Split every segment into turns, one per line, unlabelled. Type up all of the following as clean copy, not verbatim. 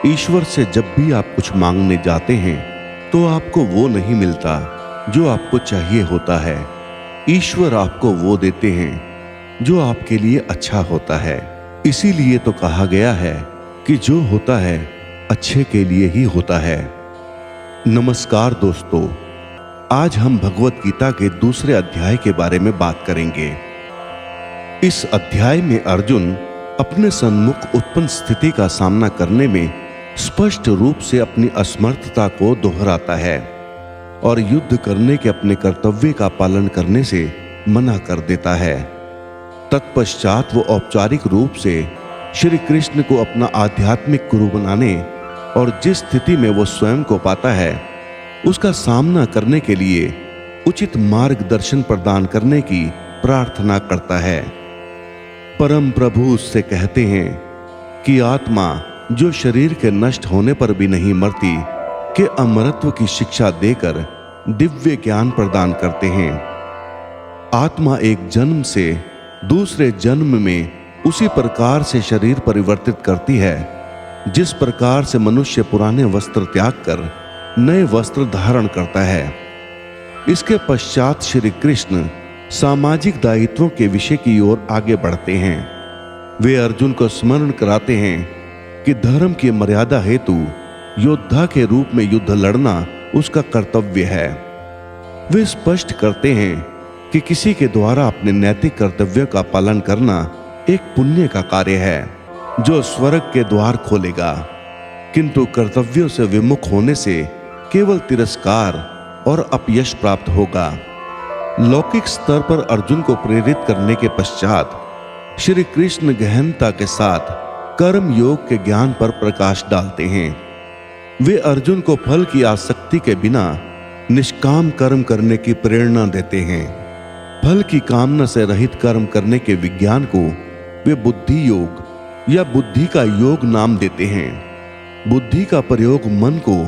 ईश्वर से जब भी आप कुछ मांगने जाते हैं तो आपको वो नहीं मिलता जो आपको चाहिए होता है। ईश्वर आपको वो देते हैं जो आपके लिए अच्छा होता है। इसीलिए तो कहा गया है कि जो होता है अच्छे के लिए ही होता है। नमस्कार दोस्तों, आज हम भगवत गीता के दूसरे अध्याय के बारे में बात करेंगे। इस अध्याय में अर्जुन अपने सन्मुख उत्पन्न स्थिति का सामना करने में स्पष्ट रूप से अपनी असमर्थता को दोहराता है और युद्ध करने के अपने कर्तव्य का पालन करने से मना कर देता है। तत्पश्चात वो औपचारिक रूप से श्री कृष्ण को अपना आध्यात्मिक गुरु बनाने और जिस स्थिति में वो स्वयं को पाता है उसका सामना करने के लिए उचित मार्गदर्शन प्रदान करने की प्रार्थना करता है। परम प्रभु उससे कहते हैं कि आत्मा जो शरीर के नष्ट होने पर भी नहीं मरती के अमरत्व की शिक्षा देकर दिव्य ज्ञान प्रदान करते हैं। आत्मा एक जन्म से दूसरे जन्म में उसी प्रकार से शरीर परिवर्तित करती है जिस प्रकार से मनुष्य पुराने वस्त्र त्याग कर नए वस्त्र धारण करता है। इसके पश्चात श्री कृष्ण सामाजिक दायित्वों के विषय की ओर आगे बढ़ते हैं। वे अर्जुन को स्मरण कराते हैं कि धर्म की मर्यादा हेतु योद्धा के रूप में युद्ध लड़ना उसका कर्तव्य है। वे स्पष्ट करते हैं कि किसी के द्वारा अपने नैतिक कर्तव्य का पालन करना एक पुण्य का कार्य है जो स्वर्ग के द्वार खोलेगा, किंतु कर्तव्यों से विमुख होने से केवल तिरस्कार और अपयश प्राप्त होगा। लौकिक स्तर पर अर्जुन को प्रेरित करने के पश्चात श्री कृष्ण गहनता के साथ कर्म योग के ज्ञान पर प्रकाश डालते हैं। वे अर्जुन को फल की आसक्ति के बिना निष्काम कर्म करने की प्रेरणा देते हैं। फल की कामना से रहित कर्म करने के विज्ञान को वे बुद्धि योग या बुद्धि का योग नाम देते हैं। बुद्धि का प्रयोग मन को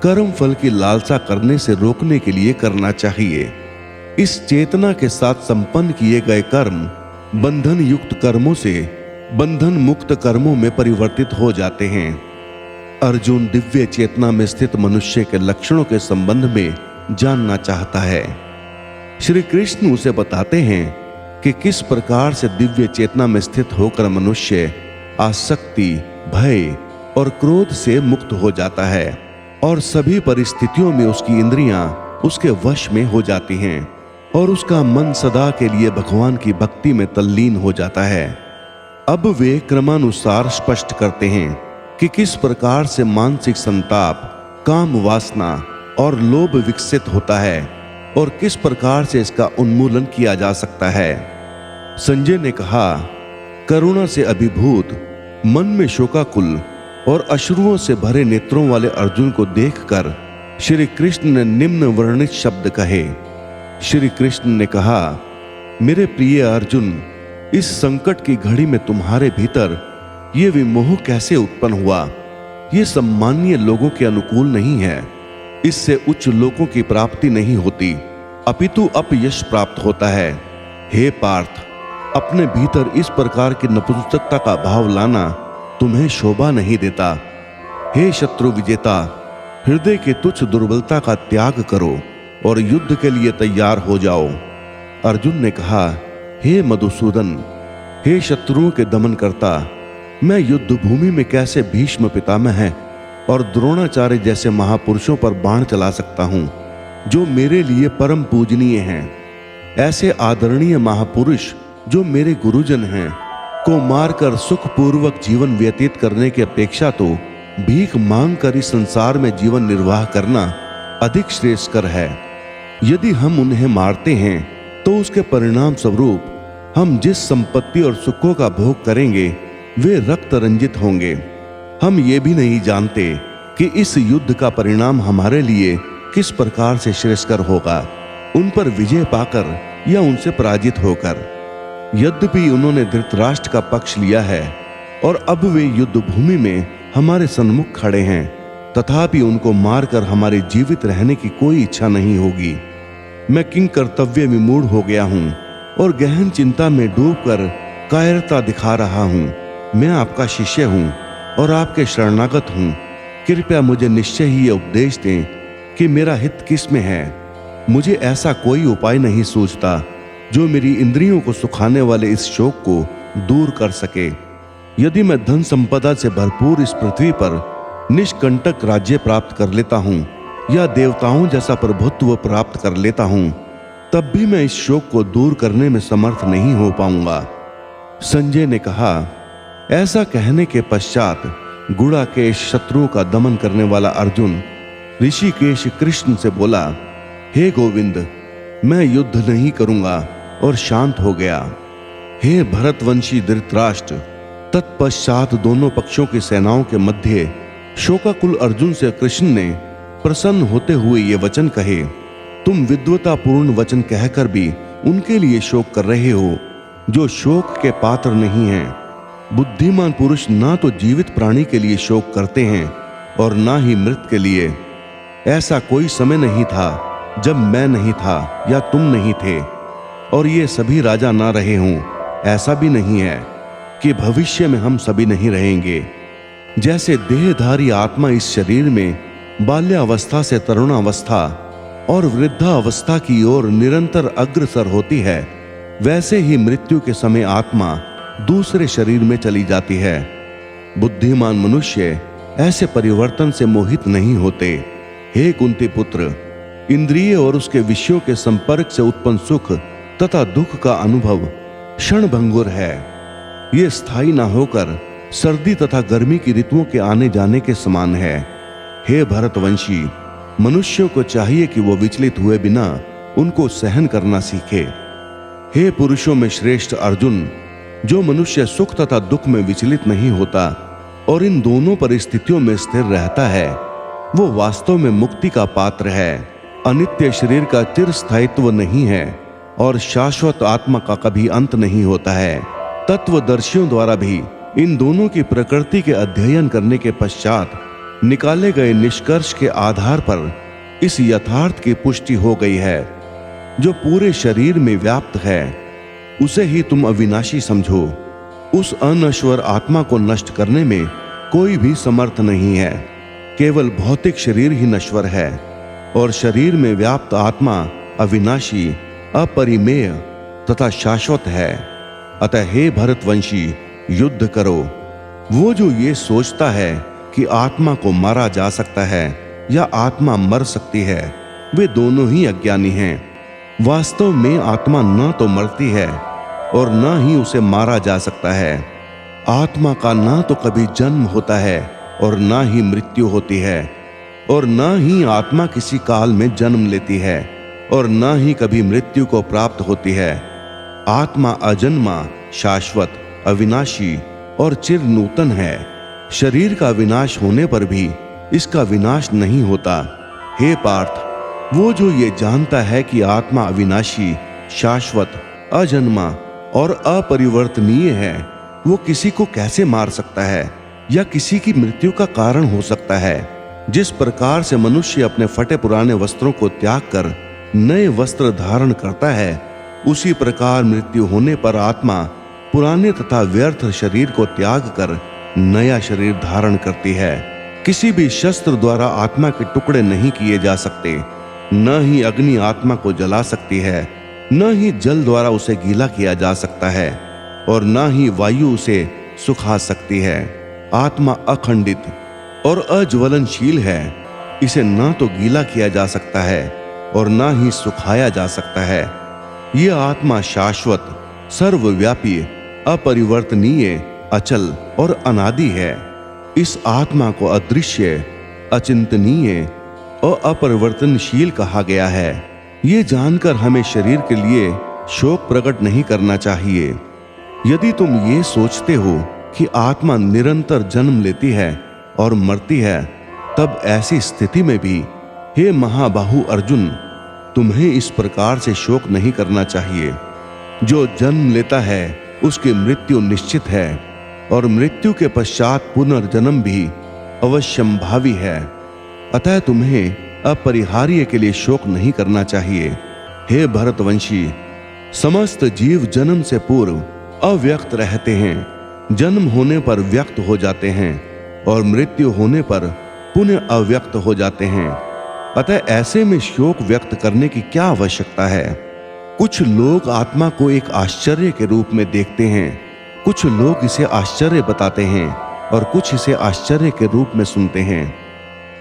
कर्म फल की लालसा करने से रोकने के लिए करना चाहिए। इस चेतना के साथ संपन्न किए गए कर्म बंधन युक्त कर्मों से बंधन मुक्त कर्मों में परिवर्तित हो जाते हैं। अर्जुन दिव्य चेतना में स्थित मनुष्य के लक्षणों के संबंध में जानना चाहता है। श्री कृष्ण उसे बताते हैं कि किस प्रकार से दिव्य चेतना में स्थित होकर मनुष्य आसक्ति, भय और क्रोध से मुक्त हो जाता है और सभी परिस्थितियों में उसकी इंद्रियां उसके वश में हो जाती हैं और उसका मन सदा के लिए भगवान की भक्ति में तल्लीन हो जाता है। अब वे क्रमानुसार स्पष्ट करते हैं कि किस प्रकार से मानसिक संताप, काम वासना और लोभ विकसित होता है और किस प्रकार से इसका उन्मूलन किया जा सकता है। संजय ने कहा, करुणा से अभिभूत मन में शोकाकुल और अश्रुओं से भरे नेत्रों वाले अर्जुन को देखकर श्री कृष्ण ने निम्न वर्णित शब्द कहे। श्री कृष्ण ने कहा, मेरे प्रिय अर्जुन, इस संकट की घड़ी में तुम्हारे भीतर ये विमोह कैसे उत्पन्न हुआ? ये सामान्य लोगों के अनुकूल नहीं है। इससे उच्च लोकों की प्राप्ति नहीं होती, अपितु अपयश प्राप्त होता है। हे पार्थ, अपने भीतर इस प्रकार की नपुंसकता का भाव लाना तुम्हें शोभा नहीं देता। हे शत्रु विजेता, हृदय के तुच्छ दुर्बलता का त्याग करो और युद्ध के लिए तैयार हो जाओ। अर्जुन ने कहा, हे मधुसूदन, हे शत्रुओं के दमन करता, मैं युद्ध भूमि में कैसे भीष्म पितामह है और द्रोणाचार्य जैसे महापुरुषों पर बाण चला सकता हूं जो मेरे लिए परम पूजनीय हैं। ऐसे आदरणीय महापुरुष जो मेरे गुरुजन हैं को मारकर सुखपूर्वक जीवन व्यतीत करने की अपेक्षा तो भीख मांग कर इस संसार में जीवन निर्वाह करना अधिक श्रेयस्कर है। यदि हम उन्हें मारते हैं तो उसके परिणाम स्वरूप हम जिस संपत्ति और सुखों का भोग करेंगे वे रक्त रंजित होंगे। हम ये भी नहीं जानते कि इस युद्ध का परिणाम हमारे लिए किस प्रकार से श्रेयस्कर होगा, उन पर विजय पाकर या उनसे पराजित होकर। यद्यपि उन्होंने धृतराष्ट्र का पक्ष लिया है और अब वे युद्ध भूमि में हमारे सन्मुख खड़े हैं, तथापि उनको मारकर हमारे जीवित रहने की कोई इच्छा नहीं होगी। मैं किंग कर्तव्य विमूढ़ हो गया हूं और गहन चिंता में डूबकर कायरता दिखा रहा हूं। मैं आपका शिष्य हूं, और आपके शरणागत हूँ। कृपया मुझे निश्चय ही ये उपदेश दें कि मेरा हित किस में है। मुझे ऐसा कोई उपाय नहीं सूझता जो मेरी इंद्रियों को सुखाने वाले इस शोक को दूर कर सके। यदि मैं धन संपदा से भरपूर इस पृथ्वी पर निष्कंटक राज्य प्राप्त कर लेता हूँ या देवताओं जैसा प्रभुत्व प्राप्त कर लेता हूँ, तब भी मैं इस शोक को दूर करने में समर्थ नहीं हो पाऊंगा। संजय ने कहा। ऐसा कहने के पश्चात गुड़ाकेश शत्रुओं का दमन करने वाला अर्जुन ऋषिकेश कृष्ण से बोला, हे गोविंद, मैं युद्ध नहीं करूंगा, और शांत हो गया। हे भरतवंशी धृतराष्ट्र, तत्पश्चात दोनों पक्षों की सेनाओं के मध्य शोकाकुल अर्जुन से कृष्ण ने प्रसन्न होते हुए ये वचन कहे, तुम विद्वतापूर्ण वचन कहकर भी उनके लिए शोक कर रहे हो जो शोक के पात्र नहीं हैं। बुद्धिमान पुरुष ना तो जीवित प्राणी के लिए शोक करते हैं और ना ही मृत के लिए। ऐसा कोई समय नहीं था जब मैं नहीं था या तुम नहीं थे, और ये सभी राजा ना रहे हों। ऐसा भी नहीं है कि भविष्य में हम सभी नहीं रहेंगे। जैसे देहधारी आत्मा इस शरीर में बाल्यावस्था से तरुणावस्था और वृद्धावस्था की ओर निरंतर अग्रसर होती है, वैसे ही मृत्यु के समय आत्मा दूसरे शरीर में चली जाती है। बुद्धिमान मनुष्य ऐसे परिवर्तन से मोहित नहीं होते। हे कुंती पुत्र, इंद्रिय और उसके विषयों के संपर्क से उत्पन्न सुख तथा दुख का अनुभव क्षणभंगुर है। ये स्थायी ना होकर सर्दी तथा गर्मी की ऋतुओं के आने जाने के समान है। हे भरतवंशी, मनुष्यों को चाहिए कि वो विचलित हुए बिना उनको सहन करना सीखे। हे पुरुषों में श्रेष्ठ अर्जुन, जो मनुष्य सुख तथा दुख में विचलित नहीं होता और इन दोनों परिस्थितियों में स्थिर रहता है, वो वास्तव में मुक्ति का पात्र है। अनित्य शरीर का चिरस्थायित्व नहीं है और शाश्वत आत्मा का कभी अंत नहीं होता है। तत्वदर्शियों द्वारा भी इन दोनों की प्रकृति के अध्ययन करने के पश्चात निकाले गए निष्कर्ष के आधार पर इस यथार्थ की पुष्टि हो गई है, जो पूरे शरीर में व्याप्त है, उसे ही तुम अविनाशी समझो। उस अनश्वर आत्मा को नष्ट करने में कोई भी समर्थ नहीं है। केवल भौतिक शरीर ही नश्वर है और शरीर में व्याप्त आत्मा अविनाशी, अपरिमेय तथा शाश्वत है। अतः हे भरतवंशी, युद्ध करो। वो जो ये सोचता है कि आत्मा को मारा जा सकता है या आत्मा मर सकती है, वे दोनों ही अज्ञानी हैं। वास्तव में आत्मा न तो मरती है और न ही उसे मारा जा सकता है। आत्मा का न तो कभी जन्म होता है और न ही मृत्यु होती है, और न ही आत्मा किसी काल में जन्म लेती है और न ही कभी मृत्यु को प्राप्त होती है। आत्मा अजन्मा, शाश्वत, अविनाशी और चिर नूतन है। शरीर का विनाश होने पर भी इसका विनाश नहीं होता। हे पार्थ, वो जो ये जानता है कि आत्मा अविनाशी, शाश्वत, अजन्मा और अपरिवर्तनीय है, वो किसी को कैसे मार सकता है या किसी की मृत्यु का कारण हो सकता है। जिस प्रकार से मनुष्य अपने फटे पुराने वस्त्रों को त्याग कर नए वस्त्र धारण करता है, उसी प्रकार मृत्यु होने पर आत्मा पुराने तथा व्यर्थ शरीर को त्याग कर नया शरीर धारण करती है। किसी भी शस्त्र द्वारा आत्मा के टुकड़े नहीं किए जा सकते। न ही अग्नि आत्मा को जला सकती है, न ही जल द्वारा उसे गीला किया जा सकता है, और न ही वायु उसे सुखा सकती है। आत्मा अखंडित और अज्वलनशील है। इसे न तो गीला किया जा सकता है और न ही सुखाया जा सकता है। यह आत्मा शाश्वत, सर्वव्यापी, अपरिवर्तनीय, अचल और अनादि है। इस आत्मा को अदृश्य, अचिंतनीय और अपरिवर्तनशील कहा गया है। ये जानकर हमें शरीर के लिए शोक प्रकट नहीं करना चाहिए। यदि तुम ये सोचते हो कि आत्मा निरंतर जन्म लेती है और मरती है, तब ऐसी स्थिति में भी हे महाबाहु अर्जुन, तुम्हें इस प्रकार से शोक नहीं करना चाहिए। जो जन्म लेता है उसकी मृत्यु निश्चित है, और मृत्यु के पश्चात पुनर्जन्म भी अवश्यंभावी है। अतः तुम्हें अपरिहार्य के लिए शोक नहीं करना चाहिए। हे भरतवंशी, समस्त जीव जन्म से पूर्व अव्यक्त रहते हैं, जन्म होने पर व्यक्त हो जाते हैं और मृत्यु होने पर पुनः अव्यक्त हो जाते हैं। अतः ऐसे में शोक व्यक्त करने की क्या आवश्यकता है? कुछ लोग आत्मा को एक आश्चर्य के रूप में देखते हैं, कुछ लोग इसे आश्चर्य बताते हैं और कुछ इसे आश्चर्य के रूप में सुनते हैं,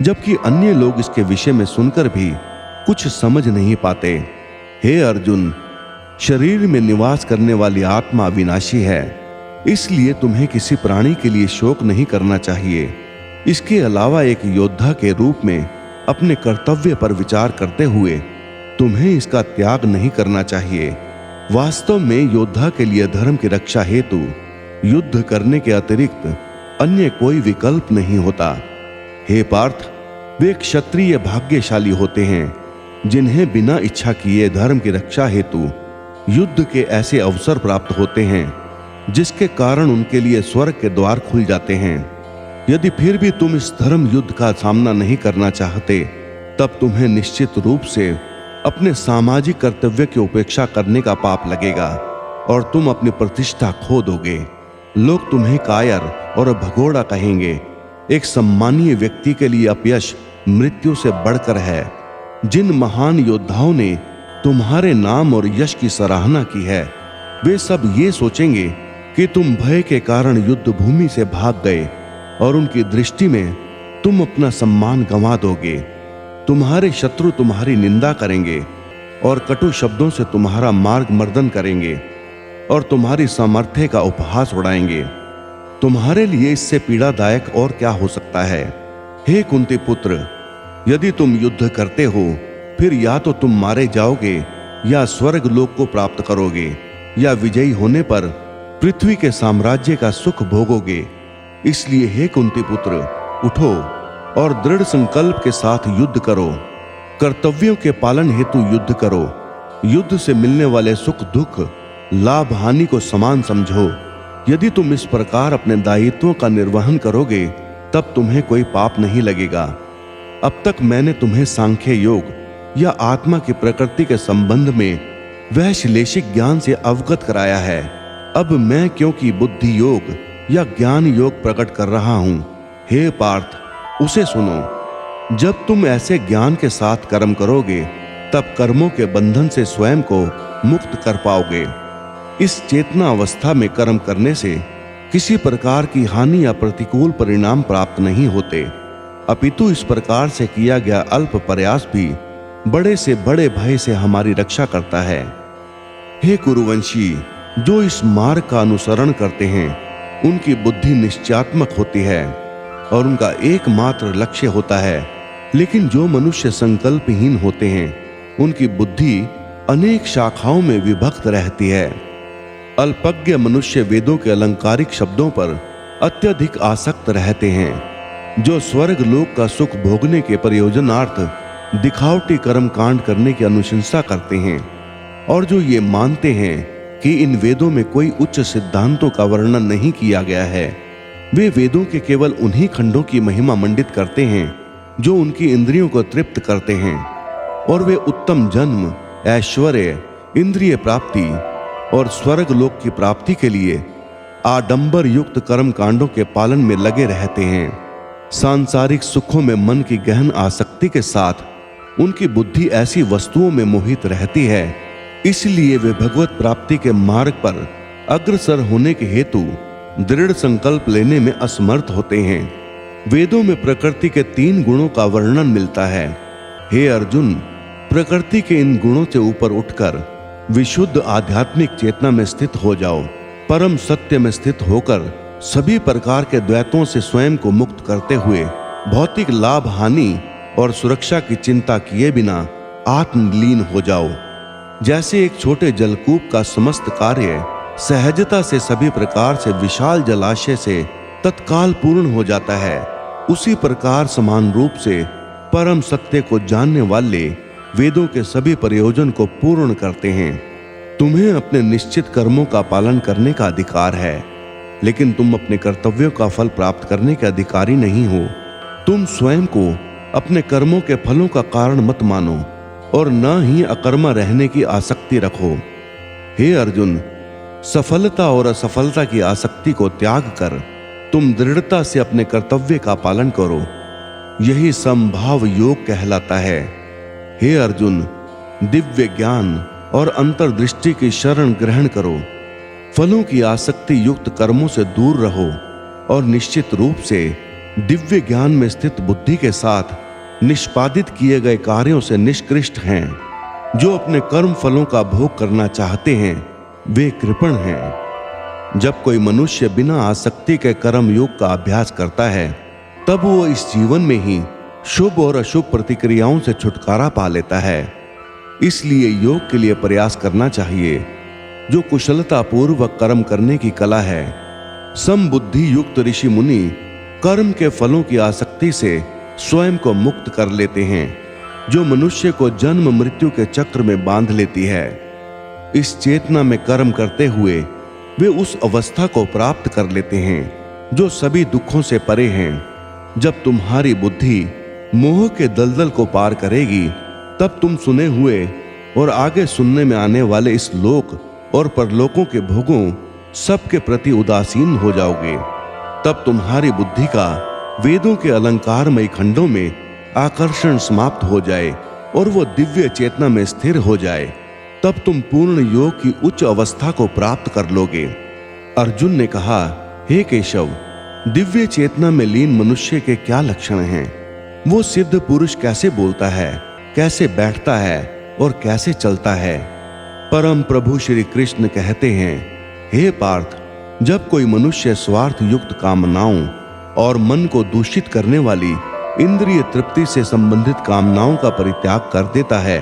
जबकि अन्य लोग इसके विषय में सुनकर भी कुछ समझ नहीं पाते। हे अर्जुन, शरीर में निवास करने वाली आत्मा विनाशी है, इसलिए तुम्हें किसी प्राणी के लिए शोक नहीं करना चाहिए। इसके अलावा एक योद्धा के रूप में अपने कर्तव्य पर विचार करते हुए तुम्हें इसका त्याग नहीं करना चाहिए। वास्तव में योद्धा के लिए धर्म की रक्षा हेतु युद्ध करने के अतिरिक्त अन्य कोई विकल्प नहीं होता। हे पार्थ, वे क्षत्रिय भाग्यशाली होते हैं जिन्हें बिना इच्छा किए धर्म की रक्षा हेतु युद्ध के ऐसे अवसर प्राप्त होते हैं जिसके कारण उनके लिए स्वर्ग के द्वार खुल जाते हैं। यदि फिर भी तुम इस धर्म युद्ध का सामना नहीं करना चाहते, तब तुम्हें निश्चित रूप से अपने सामाजिक कर्तव्य की उपेक्षा करने का पाप लगेगा और तुम अपनी प्रतिष्ठा खो दोगे। लोग तुम्हें कायर और भगोड़ा कहेंगे। एक सम्मानीय व्यक्ति के लिए अपयश मृत्यु से बढ़कर है। जिन महान योद्धाओं ने तुम्हारे नाम और यश की सराहना की है, वे सब ये सोचेंगे कि तुम भय के कारण युद्ध भूमि से भाग गए और उनकी दृष्टि में तुम अपना सम्मान गंवा दोगे। तुम्हारे शत्रु तुम्हारी निंदा करेंगे और कटु शब्दों से तुम्हारा मार्ग मर्दन करेंगे और तुम्हारी सामर्थ्य का उपहास उड़ाएंगे। तुम्हारे लिए इससे पीड़ादायक और क्या हो सकता है? हे कुंती पुत्र, यदि तुम युद्ध करते हो, फिर या तो तुम मारे जाओगे या स्वर्ग लोक को प्राप्त करोगे, या विजयी होने पर पृथ्वी के साम्राज्य का सुख भोगोगे। इसलिए हे कुंती पुत्र, उठो और दृढ़ संकल्प के साथ युद्ध करो। कर्तव्यों के पालन हेतु युद्ध करो। युद्ध से मिलने वाले सुख दुख, लाभ हानि को समान समझो। यदि तुम इस प्रकार अपने दायित्वों का निर्वहन करोगे, तब तुम्हें कोई पाप नहीं लगेगा। अब तक मैंने तुम्हें सांख्य योग या आत्मा की प्रकृति के संबंध में वैश्लेषिक ज्ञान से अवगत कराया है। अब मैं क्योंकि बुद्धि योग या ज्ञान योग प्रकट कर रहा हूं, हे पार्थ, उसे सुनो। जब तुम ऐसे ज्ञान के साथ कर्म करोगे, तब कर्मों के बंधन से स्वयं को मुक्त कर पाओगे। इस चेतना अवस्था में कर्म करने से किसी प्रकार की हानि या प्रतिकूल परिणाम प्राप्त नहीं होते, अपितु इस प्रकार से किया गया अल्प प्रयास भी बड़े से बड़े भय से हमारी रक्षा करता है। हे कुरुवंशी, जो इस मार्ग का अनुसरण करते हैं, उनकी बुद्धि निश्चयात्मक होती है और उनका एकमात्र लक्ष्य होता है। लेकिन जो मनुष्य संकल्पहीन होते हैं, उनकी बुद्धि अनेक शाखाओं में विभक्त रहती है। अल्पज्ञ मनुष्य वेदों के अलंकारिक शब्दों पर अत्यधिक आसक्त रहते हैं। जो स्वर्ग लोक का सुख भोगने के प्रयोजनार्थ दिखावटी कर्म कांड करने की अनुशंसा करते हैं और जो ये मानते हैं कि इन वेदों में कोई उच्च सिद्धांतों का वर्णन नहीं किया गया है, वे वेदों के केवल उन्हीं खंडों की महिमा मंडित करते हैं जो उनकी इंद्रियों को तृप्त करते हैं, और वे उत्तम जन्म, ऐश्वर्य, इंद्रिय प्राप्ति और स्वर्ग लोक की प्राप्ति के लिए आडंबर युक्त कर्म कांडों के पालन में लगे रहते हैं। सांसारिक सुखों में मन की गहन आसक्ति के साथ उनकी बुद्धि ऐसी वस्तुओं में मोहित रहती है, इसलिए वे भगवत प्राप्ति के मार्ग पर अग्रसर होने के हेतु दृढ़ संकल्प लेने में असमर्थ होते हैं। वेदों में प्रकृति के 3 गुणों का वर्णन मिलता है। हे अर्जुन, प्रकृति के इन गुणों से ऊपर उठकर विशुद्ध आध्यात्मिक चेतना में स्थित हो जाओ। परम सत्य में स्थित होकर सभी प्रकार के द्वैतों से स्वयं को मुक्त करते हुए भौतिक लाभ हानि और सुरक्षा की चिंता किए बिना आत्मलीन हो जाओ। जैसे एक छोटे जलकूप का समस्त कार्य सहजता से सभी प्रकार से विशाल जलाशय से तत्काल पूर्ण हो जाता है, उसी प्रकार समान रूप से परम सत्य को जानने वाले वेदों के सभी प्रयोजन को पूर्ण करते हैं। तुम्हें अपने निश्चित कर्मों का पालन करने का अधिकार है, लेकिन तुम अपने कर्तव्यों का फल प्राप्त करने के अधिकारी नहीं हो। तुम स्वयं को अपने कर्मों के फलों का कारण मत मानो और न ही अकर्मा रहने की आसक्ति रखो। हे अर्जुन, सफलता और असफलता की आसक्ति को त्याग कर तुम दृढ़ता से अपने कर्तव्य का पालन करो। यही समभाव योग कहलाता है। हे अर्जुन, दिव्य ज्ञान और अंतर्दृष्टि की शरण ग्रहण करो। फलों की आसक्ति युक्त कर्मों से दूर रहो और निश्चित रूप से दिव्य ज्ञान में स्थित बुद्धि के साथ निष्पादित किए गए कार्यों से निष्कृष्ट हैं। जो अपने कर्म फलों का भोग करना चाहते हैं वे कृपण हैं। जब कोई मनुष्य बिना आसक्ति के कर्म योग का अभ्यास करता है तब वो इस जीवन में ही शुभ और अशुभ प्रतिक्रियाओं से छुटकारा पा लेता है। इसलिए योग के लिए प्रयास करना चाहिए, जो कुशलता पूर्वक कर्म करने की कला है। समबुद्धि युक्त ऋषि मुनि कर्म के फलों की आसक्ति से स्वयं को मुक्त कर लेते हैं, जो मनुष्य को जन्म मृत्यु के चक्र में बांध लेती है। इस चेतना में कर्म करते हुए वे उस अवस्था को प्राप्त कर लेते हैं जो सभी दुखों से परे हैं। जब तुम्हारी बुद्धि मोह के दलदल को पार करेगी तब तुम सुने हुए और आगे सुनने में आने वाले इस लोक और परलोकों के भोगों सबके प्रति उदासीन हो जाओगे। तब तुम्हारी बुद्धि का वेदों के अलंकारमय खंडों में आकर्षण समाप्त हो जाए और वो दिव्य चेतना में स्थिर हो जाए। तब तुम पूर्ण योग की उच्च अवस्था को प्राप्त कर लोगे। अर्जुन ने कहा, हे केशव, दिव्य चेतना में लीन मनुष्य के क्या लक्षण हैं? वो सिद्ध पुरुष कैसे बोलता है, कैसे बैठता है और कैसे चलता है? परम प्रभु श्री कृष्ण कहते हैं, हे पार्थ, जब कोई मनुष्य स्वार्थ युक्त कामनाओं और मन को दूषित करने वाली इंद्रिय तृप्ति से संबंधित कामनाओं का परित्याग कर देता है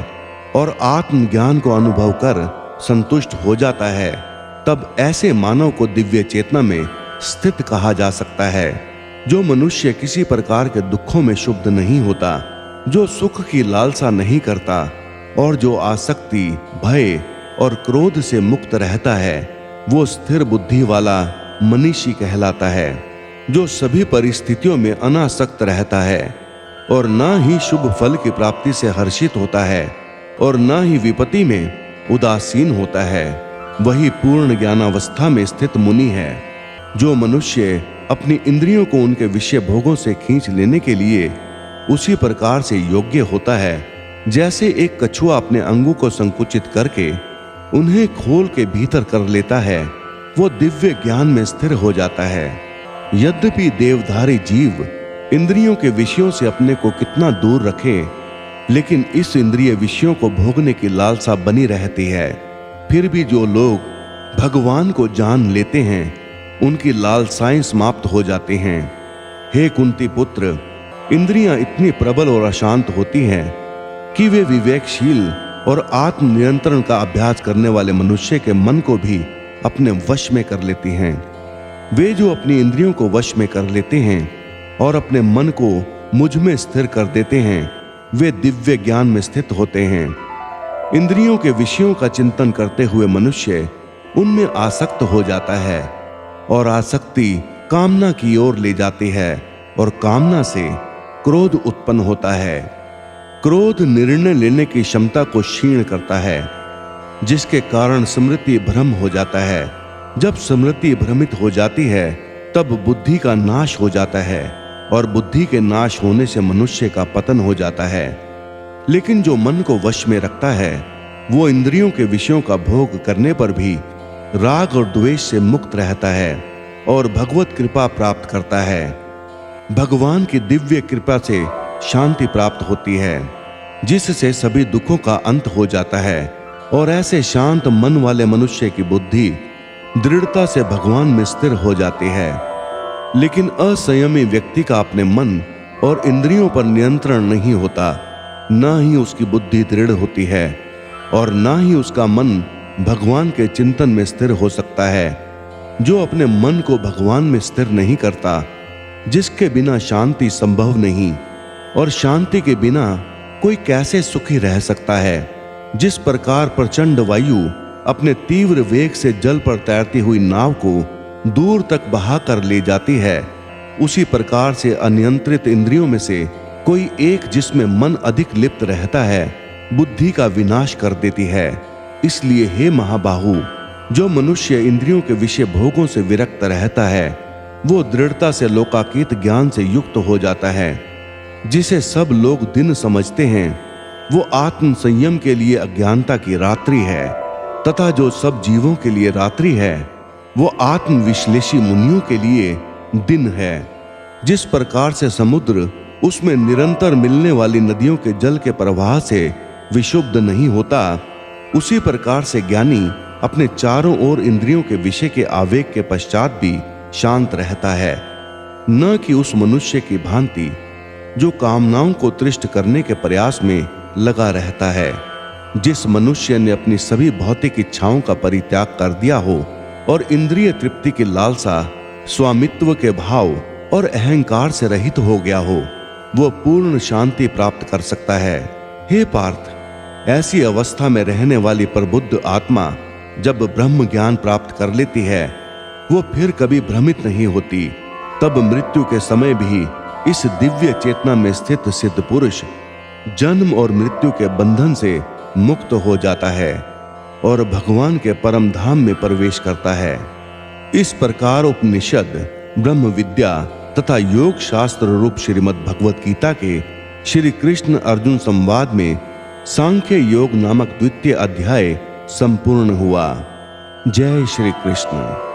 और आत्मज्ञान को अनुभव कर संतुष्ट हो जाता है, तब ऐसे मानव को दिव्य चेतना में स्थित कहा जा सकता है। जो मनुष्य किसी प्रकार के दुखों में शुद्ध नहीं होता, जो सुख की लालसा नहीं करता और जो आसक्ति, भय और क्रोध से मुक्त रहता है, वो स्थिर बुद्धि वाला मनीषी कहलाता है। जो सभी परिस्थितियों में अनासक्त रहता है और ना ही शुभ फल की प्राप्ति से हर्षित होता है और ना ही विपत्ति में उदासीन होता है, वही पूर्ण ज्ञानावस्था में स्थित मुनि है। जो मनुष्य अपनी इंद्रियों को उनके विषय भोगों से खींच लेने के लिए उसी प्रकार से योग्य होता है जैसे एक कछुआ अपने अंगों को संकुचित करके उन्हें खोल के भीतर कर लेता है, वो दिव्य ज्ञान में स्थिर हो जाता है। यद्यपि देवधारी जीव इंद्रियों के विषयों से अपने को कितना दूर रखे, लेकिन इस इंद्रिय विषयों को भोगने की लालसा बनी रहती है। फिर भी जो लोग भगवान को जान लेते हैं उनकी लालसाएं समाप्त हो जाती हैं। हे कुंती पुत्र, इंद्रियां इतनी प्रबल और अशांत होती हैं कि वे विवेकशील और आत्म नियंत्रण का अभ्यास करने वाले मनुष्य के मन को भी अपने वश में कर लेती हैं। वे जो अपनी इंद्रियों को वश में कर लेते हैं और अपने मन को मुझ में स्थिर कर देते हैं, वे दिव्य ज्ञान में स्थित होते हैं। इंद्रियों के विषयों का चिंतन करते हुए मनुष्य उनमें आसक्त हो जाता है और आसक्ति कामना की ओर ले जाती है और कामना से क्रोध उत्पन्न होता है। क्रोध निर्णय लेने की क्षमता को क्षीण करता है, जिसके कारण स्मृति भ्रम हो जाता है। जब स्मृति भ्रमित हो जाती है तब बुद्धि का नाश हो जाता है और बुद्धि के नाश होने से मनुष्य का पतन हो जाता है। लेकिन जो मन को वश में रखता है वो इंद्रियों के विषयों का भोग करने पर भी राग और द्वेष से मुक्त रहता है और भगवत कृपा प्राप्त करता है। भगवान की दिव्य कृपा से शांति प्राप्त होती है, जिससे सभी दुखों का अंत हो जाता है और ऐसे शांत मन वाले मनुष्य की बुद्धि दृढ़ता से भगवान में स्थिर हो जाती है। लेकिन असंयमी व्यक्ति का अपने मन और इंद्रियों पर नियंत्रण नहीं होता, ना ही उसकी बुद्धि दृढ़ होती है और ना ही उसका मन भगवान के चिंतन में स्थिर हो सकता है। जो अपने मन को भगवान में स्थिर नहीं करता, जिसके बिना शांति संभव नहीं, और शांति के बिना कोई कैसे सुखी रह सकता है। जिस प्रकार प्रचंड वायु अपने तीव्र वेग से जल पर तैरती हुई नाव को दूर तक बहा कर ले जाती है, उसी प्रकार से अनियंत्रित इंद्रियों में से कोई एक जिसमें मन अधिक लिप्त रहता है बुद्धि का विनाश कर देती है। इसलिए हे महाबाहु, जो मनुष्य इंद्रियों के विषय भोगों से विरक्त रहता है वो दृढ़ता से लोकातीत ज्ञान से युक्त हो जाता है। जिसे सब लोग दिन समझते हैं वो आत्म संयम के लिए अज्ञानता की रात्रि है, तथा जो सब जीवों के लिए रात्रि है वो आत्म विश्लेषी मुनियों के लिए दिन है। जिस प्रकार से समुद्र उसमें निरंतर मिलने वाली नदियों के जल के प्रवाह से विशुद्ध नहीं होता, उसी प्रकार से ज्ञानी अपने चारों ओर इंद्रियों के विषय के आवेग के पश्चात भी शांत रहता है, न कि उस मनुष्य की भांति जो कामनाओं को तृष्ट करने के प्रयास में लगा रहता है। जिस मनुष्य ने अपनी सभी भौतिक इच्छाओं का परित्याग कर दिया हो और इंद्रिय तृप्ति की लालसा, स्वामित्व के भाव और अहंकार से रहित हो गया हो, वो पूर्ण शांति प्राप्त कर सकता है। हे पार्थ, ऐसी अवस्था में रहने वाली प्रबुद्ध आत्मा जब ब्रह्म ज्ञान प्राप्त कर लेती है वो फिर कभी भ्रमित नहीं होती। तब मृत्यु के समय भी इस दिव्य चेतना में स्थित सिद्ध पुरुष जन्म और मृत्यु के बंधन से मुक्त हो जाता है और भगवान के परम धाम में प्रवेश करता है। इस प्रकार उपनिषद, ब्रह्म विद्या तथा योग शास्त्र रूप श्रीमद् भगवत गीता के श्री कृष्ण अर्जुन संवाद में सांख्य योग नामक द्वितीय अध्याय संपूर्ण हुआ। जय श्री कृष्ण।